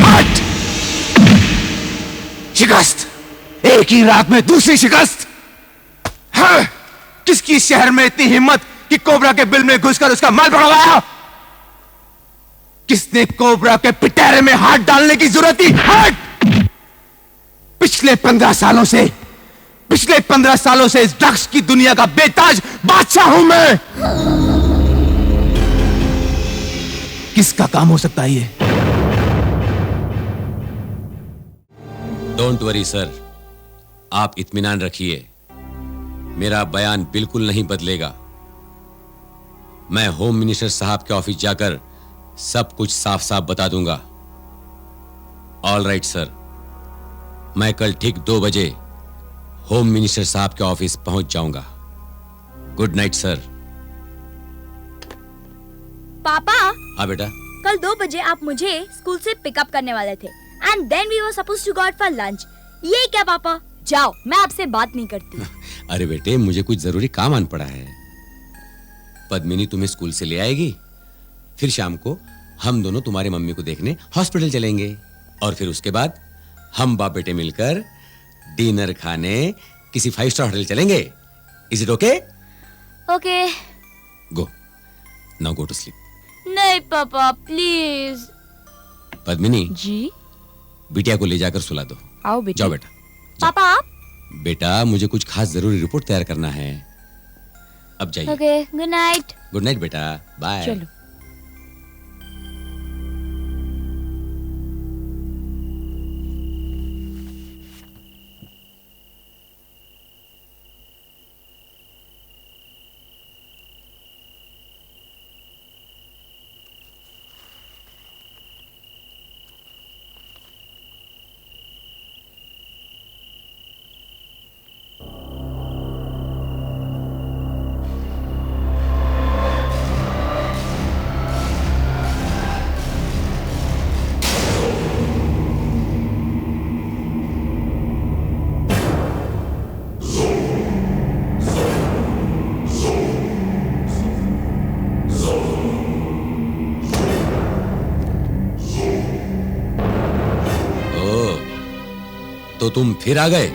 हट! शिकस्त, एक ही रात में दूसरी शिकस्त। हाँ, किसकी शहर में इतनी हिम्मत कि कोबरा के बिल में घुसकर उसका माल पकड़वाया? किसने कोबरा के पिटारे में हाथ डालने की जरूरत थी? हट! पिछले 15 सालों से इस ड्रग्स की दुनिया का बेताज बादशाह हूं मैं। किसका काम हो सकता है ये? डोंट वरी सर, आप इत्मीनान रखिए, मेरा बयान बिल्कुल नहीं बदलेगा। मैं होम मिनिस्टर साहब के ऑफिस जाकर सब कुछ साफ साफ बता दूंगा। ऑल राइट सर, मैं कल ठीक 2 बजे होम मिनिस्टर साहब के ऑफिस पहुंच जाऊंगा। Good night sir. पापा। हाँ बेटा। कल 2 बजे आप मुझे स्कूल से पिकअप करने वाले थे and then we were supposed to go out for lunch. ये क्या पापा? जाओ, मैं आपसे बात नहीं करती। अरे बेटे, मुझे कुछ जरूरी काम आन पड़ा है। पद्मिनी तुम्हें स्कूल से ले आएगी, फिर शाम को हम दोनों तुम्हारी मम्मी को देखने हॉस्पिटल चलेंगे और फिर उसके बाद हम बाप बेटे मिलकर डिनर खाने किसी 5 स्टार होटल चलेंगे। Is it okay? Okay. Go now, go to sleep. नहीं पापा, प्लीज। पद्मिनी जी? बिटिया को ले जाकर सुला दो। आओ बेटा। जाओ बेटा। पापा आप? बेटा, मुझे कुछ खास जरूरी रिपोर्ट तैयार करना है। अब जाइए। Okay, good night. Good night बेटा, बाय। चलो। तो तुम फिर आ गए?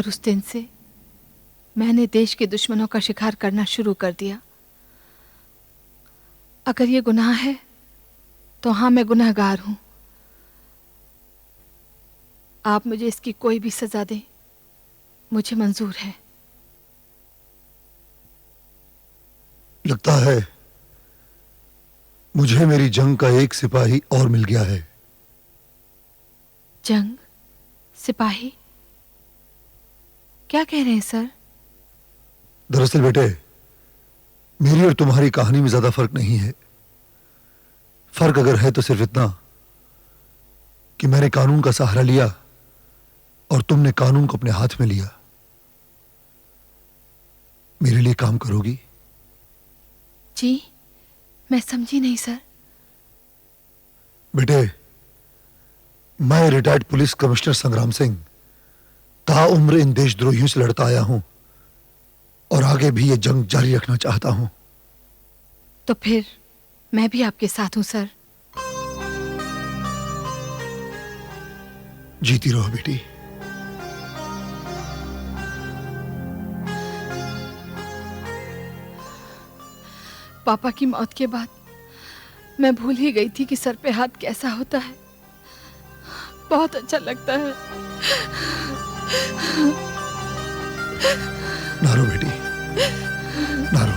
और उस दिन से मैंने देश के दुश्मनों का शिकार करना शुरू कर दिया। अगर ये गुनाह है तो हाँ, मैं गुनहगार हूं। आप मुझे इसकी कोई भी सजा दें, मुझे मंजूर है। लगता है मुझे मेरी जंग का एक सिपाही और मिल गया है। जंग? सिपाही? क्या कह रहे हैं सर? दरअसल बेटे, मेरी और तुम्हारी कहानी में ज्यादा फर्क नहीं है। फर्क अगर है तो सिर्फ इतना कि मैंने कानून का सहारा लिया और तुमने कानून को अपने हाथ में लिया। मेरे लिए काम करोगी? जी, मैं समझी नहीं सर। बेटे, मैं रिटायर्ड पुलिस कमिश्नर संग्राम सिंह ताउम्र इन देशद्रोहियों से लड़ता आया हूं और आगे भी ये जंग जारी रखना चाहता हूं। तो फिर मैं भी आपके साथ हूं सर। जीती रहो बेटी। पापा की मौत के बाद मैं भूल ही गई थी कि सर पे हाथ कैसा होता है। बहुत अच्छा लगता है। ना रो बेटी, ना रो।